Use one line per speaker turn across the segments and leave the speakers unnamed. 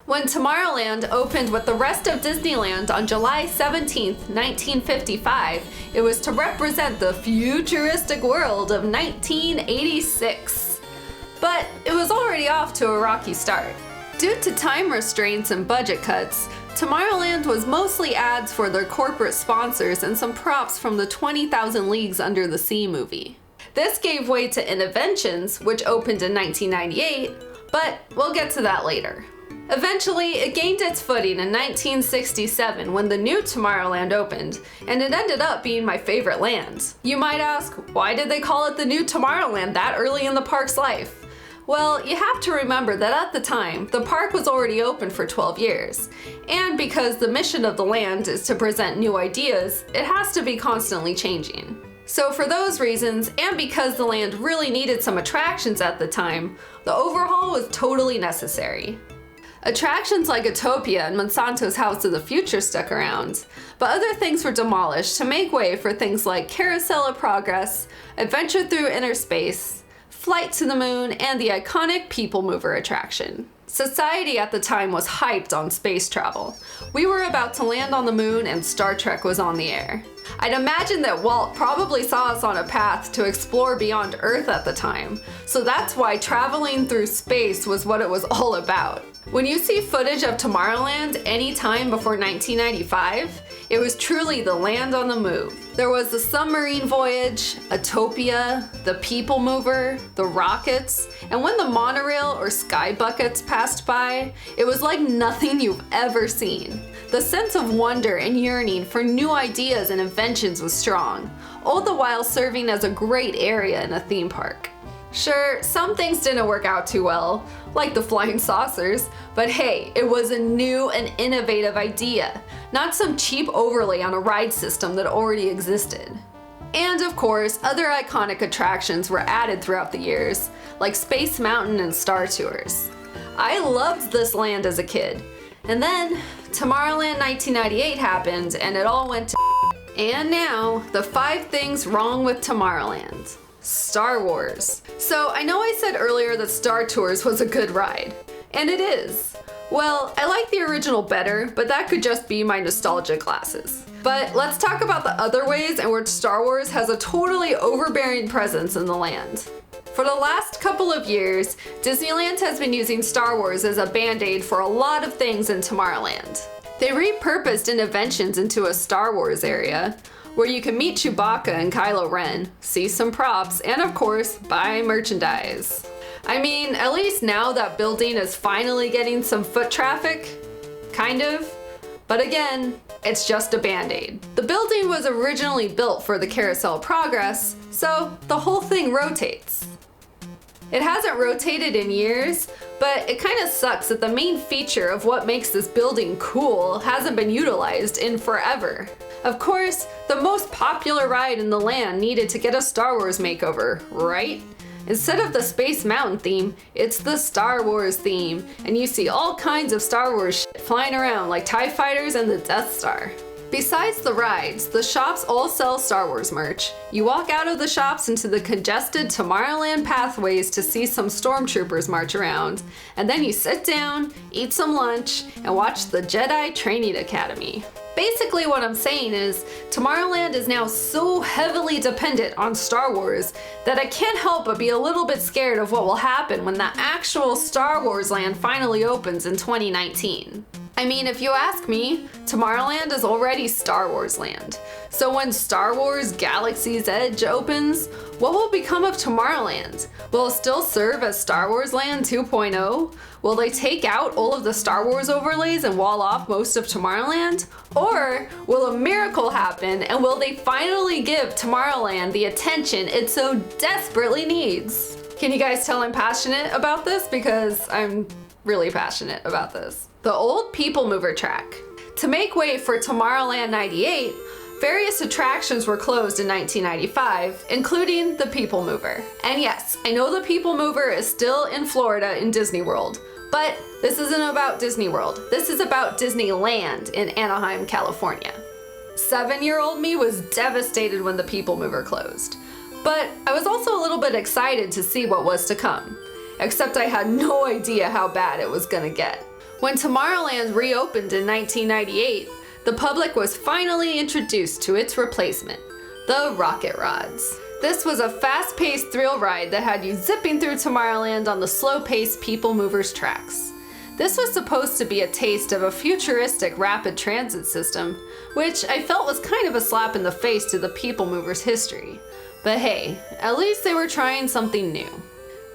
When Tomorrowland opened with the rest of Disneyland on July 17, 1955, it was to represent the futuristic world of 1986. But it was already off to a rocky start. Due to time restraints and budget cuts, Tomorrowland was mostly ads for their corporate sponsors and some props from the 20,000 Leagues Under the Sea movie. This gave way to Innoventions, which opened in 1998, but we'll get to that later. Eventually, it gained its footing in 1967 when the new Tomorrowland opened, and it ended up being my favorite land. You might ask, why did they call it the new Tomorrowland that early in the park's life? Well, you have to remember that at the time, the park was already open for 12 years, and because the mission of the land is to present new ideas, it has to be constantly changing. So for those reasons, and because the land really needed some attractions at the time, the overhaul was totally necessary. Attractions like Utopia and Monsanto's House of the Future stuck around, but other things were demolished to make way for things like Carousel of Progress, Adventure Through Inner Space, Flight to the Moon, and the iconic PeopleMover attraction. Society at the time was hyped on space travel. We were about to land on the moon and Star Trek was on the air. I'd imagine that Walt probably saw us on a path to explore beyond Earth at the time, so that's why traveling through space was what it was all about. When you see footage of Tomorrowland any time before 1995, it was truly the land on the move. There was the submarine voyage, Utopia, the PeopleMover, the rockets, and when the monorail or sky buckets passed by, it was like nothing you've ever seen. The sense of wonder and yearning for new ideas and inventions was strong, all the while serving as a great area in a theme park. Sure, some things didn't work out too well, like the flying saucers, but hey, it was a new and innovative idea, not some cheap overlay on a ride system that already existed. And of course, other iconic attractions were added throughout the years, like Space Mountain and Star Tours. I loved this land as a kid. And then, Tomorrowland 1998 happened and it all went to And now, the 5 things wrong with Tomorrowland. Star Wars. So I know I said earlier that Star Tours was a good ride, and it is. Well, I like the original better, but that could just be my nostalgia glasses. But let's talk about the other ways in which Star Wars has a totally overbearing presence in the land. For the last couple of years, Disneyland has been using Star Wars as a band-aid for a lot of things in Tomorrowland. They repurposed Innoventions into a Star Wars area, where you can meet Chewbacca and Kylo Ren, see some props, and of course, buy merchandise. I mean, at least now that building is finally getting some foot traffic. Kind of. But again, it's just a band-aid. The building was originally built for the Carousel of Progress, so the whole thing rotates. It hasn't rotated in years, but it kind of sucks that the main feature of what makes this building cool hasn't been utilized in forever. Of course, the most popular ride in the land needed to get a Star Wars makeover, right? Instead of the Space Mountain theme, it's the Star Wars theme, and you see all kinds of Star Wars shit flying around like TIE fighters and the Death Star. Besides the rides, the shops all sell Star Wars merch. You walk out of the shops into the congested Tomorrowland pathways to see some stormtroopers march around, and then you sit down, eat some lunch, and watch the Jedi Training Academy. Basically what I'm saying is, Tomorrowland is now so heavily dependent on Star Wars that I can't help but be a little bit scared of what will happen when the actual Star Wars land finally opens in 2019. I mean, if you ask me, Tomorrowland is already Star Wars land. So when Star Wars Galaxy's Edge opens, what will become of Tomorrowland? Will it still serve as Star Wars Land 2.0? Will they take out all of the Star Wars overlays and wall off most of Tomorrowland? Or will a miracle happen and will they finally give Tomorrowland the attention it so desperately needs? Can you guys tell I'm passionate about this? Because I'm really passionate about this. The old PeopleMover Track. To make way for Tomorrowland 98, various attractions were closed in 1995, including the PeopleMover. And yes, I know the PeopleMover is still in Florida in Disney World, but this isn't about Disney World. This is about Disneyland in Anaheim, California. 7-year-old me was devastated when the PeopleMover closed, but I was also a little bit excited to see what was to come, except I had no idea how bad it was gonna get. When Tomorrowland reopened in 1998, the public was finally introduced to its replacement, the Rocket Rods. This was a fast-paced thrill ride that had you zipping through Tomorrowland on the slow-paced PeopleMover tracks. This was supposed to be a taste of a futuristic rapid transit system, which I felt was kind of a slap in the face to the PeopleMover's history. But hey, at least they were trying something new.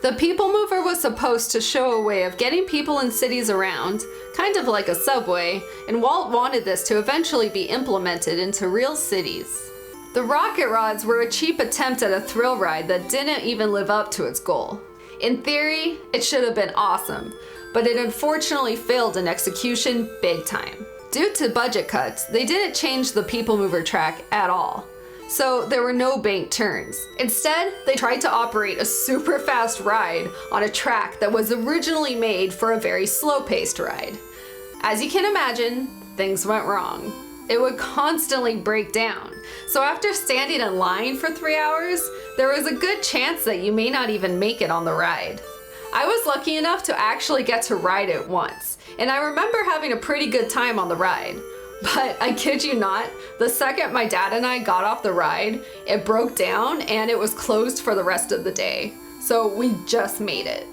The PeopleMover was supposed to show a way of getting people in cities around, kind of like a subway, and Walt wanted this to eventually be implemented into real cities. The Rocket Rods were a cheap attempt at a thrill ride that didn't even live up to its goal. In theory, it should have been awesome, but it unfortunately failed in execution big time. Due to budget cuts, they didn't change the PeopleMover track at all. So there were no banked turns. Instead, they tried to operate a super fast ride on a track that was originally made for a very slow-paced ride. As you can imagine, things went wrong. It would constantly break down. So after standing in line for 3 hours, there was a good chance that you may not even make it on the ride. I was lucky enough to actually get to ride it once, and I remember having a pretty good time on the ride. But I kid you not, the second my dad and I got off the ride, it broke down and it was closed for the rest of the day. So we just made it.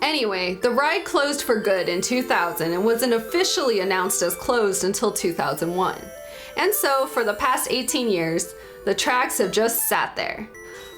Anyway, the ride closed for good in 2000 and wasn't officially announced as closed until 2001. And so for the past 18 years, the tracks have just sat there.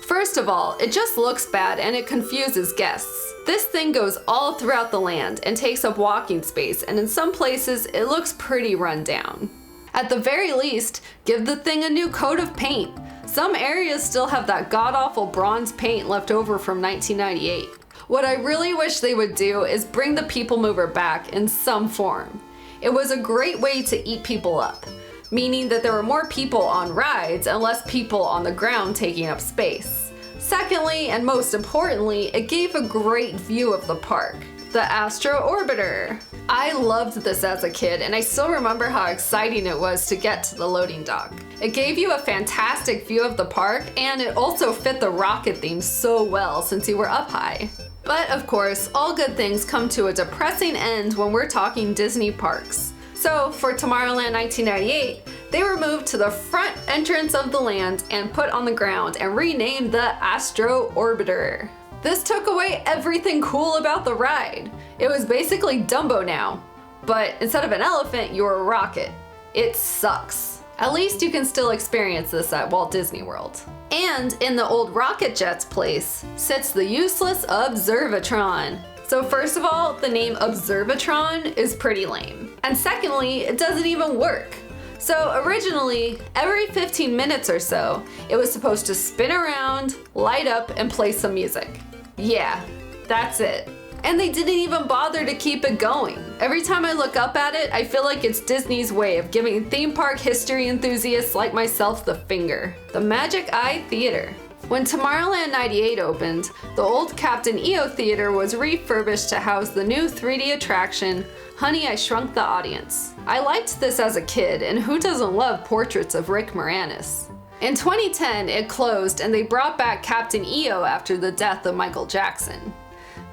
First of all, it just looks bad and it confuses guests. This thing goes all throughout the land and takes up walking space, and in some places it looks pretty run down. At the very least, give the thing a new coat of paint. Some areas still have that god-awful bronze paint left over from 1998. What I really wish they would do is bring the PeopleMover back in some form. It was a great way to eat people up, meaning that there were more people on rides and less people on the ground taking up space. Secondly, and most importantly, it gave a great view of the park, the Astro Orbiter. I loved this as a kid, and I still remember how exciting it was to get to the loading dock. It gave you a fantastic view of the park, and it also fit the rocket theme so well since you were up high. But of course, all good things come to a depressing end when we're talking Disney parks. So for Tomorrowland 1998, they were moved to the front entrance of the land and put on the ground and renamed the Astro Orbiter. This took away everything cool about the ride. It was basically Dumbo now, but instead of an elephant, you're a rocket. It sucks. At least you can still experience this at Walt Disney World. And in the old Rocket Jet's place sits the useless Observatron. So first of all, the name Observatron is pretty lame. And secondly, it doesn't even work. So originally, every 15 minutes or so, it was supposed to spin around, light up, and play some music. Yeah, that's it. And they didn't even bother to keep it going. Every time I look up at it, I feel like it's Disney's way of giving theme park history enthusiasts like myself the finger. The Magic Eye Theater. When Tomorrowland 98 opened, the old Captain EO Theater was refurbished to house the new 3D attraction, Honey, I Shrunk the Audience. I liked this as a kid, and who doesn't love portraits of Rick Moranis? In 2010, it closed and they brought back Captain EO after the death of Michael Jackson.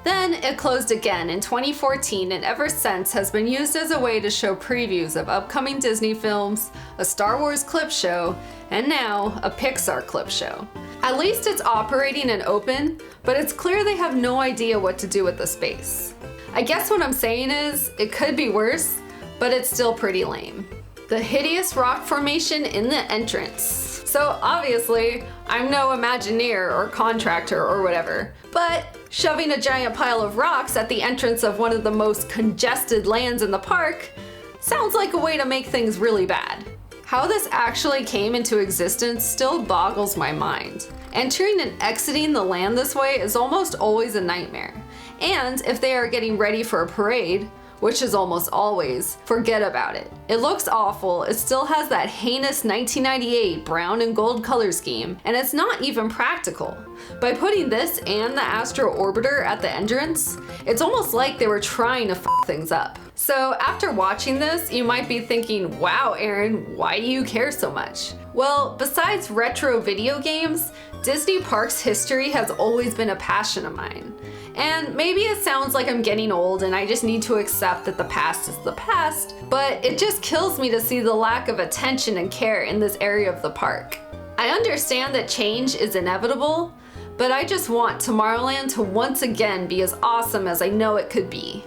Then it closed again in 2014 and ever since has been used as a way to show previews of upcoming Disney films, a Star Wars clip show, and now a Pixar clip show. At least it's operating and open, but it's clear they have no idea what to do with the space. I guess what I'm saying is, it could be worse, but it's still pretty lame. The hideous rock formation in the entrance. So obviously, I'm no Imagineer or contractor or whatever, but shoving a giant pile of rocks at the entrance of one of the most congested lands in the park sounds like a way to make things really bad. How this actually came into existence still boggles my mind. Entering and exiting the land this way is almost always a nightmare. And if they are getting ready for a parade, which is almost always, forget about it. It looks awful, it still has that heinous 1998 brown and gold color scheme, and it's not even practical. By putting this and the Astro Orbiter at the entrance, it's almost like they were trying to f things up. So after watching this, you might be thinking, wow, Erin, why do you care so much? Well, besides retro video games, Disney Parks history has always been a passion of mine. And maybe it sounds like I'm getting old and I just need to accept that the past is the past, but it just kills me to see the lack of attention and care in this area of the park. I understand that change is inevitable, but I just want Tomorrowland to once again be as awesome as I know it could be.